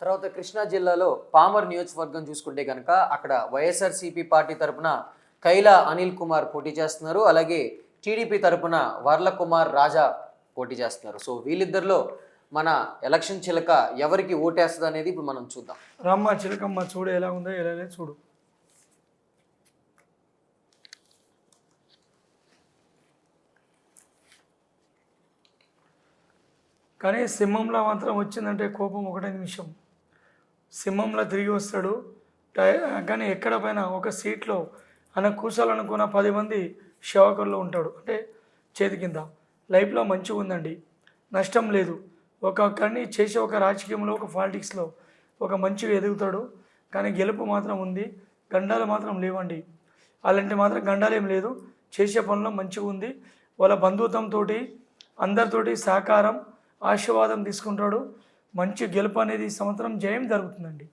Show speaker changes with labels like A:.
A: తర్వాత కృష్ణా జిల్లాలో పామర్ నియోజకవర్గం చూసుకుంటే కనుక అక్కడ వైఎస్ఆర్సీపీ పార్టీ తరపున కైలా అనిల్ కుమార్ పోటీ చేస్తున్నారు. అలాగే టీడీపీ తరపున వర్ల కుమార్ రాజా పోటీ చేస్తున్నారు. సో వీళ్ళిద్దరిలో మన ఎలక్షన్ చిలక ఎవరికి ఓటేస్తుంది అనేది ఇప్పుడు మనం చూద్దాం.
B: రమ్మ చిలకమ్మ చూడు ఎలా ఉందో ఎలా చూడు. కానీ సింహంలో మాత్రం వచ్చిందంటే కోపం ఒకటే నిమిషం. సింహంలో తిరిగి వస్తాడు. కానీ ఎక్కడ పైన ఒక సీట్లో ఆయన కూర్చోాలనుకున్న 10 మంది సేవకుల్లో ఉంటాడు. అంటే చేతి కింద లైఫ్లో మంచిగా ఉందండి, నష్టం లేదు. కానీ చేసే ఒక రాజకీయంలో ఒక పాలిటిక్స్లో ఒక మంచిగా ఎదుగుతాడు. కానీ గెలుపు మాత్రం ఉంది, గండాలు మాత్రం లేవండి. అలాంటి మాత్రం గండాలు ఏం లేదు. చేసే పనిలో మంచిగా ఉంది. వాళ్ళ బంధుత్వంతో అందరితోటి సహకారం ఆశీర్వాదం తీసుకుంటాడు. మంచి గెలుపు అనేది ఈ సంవత్సరం జయం జరుగుతుందండి.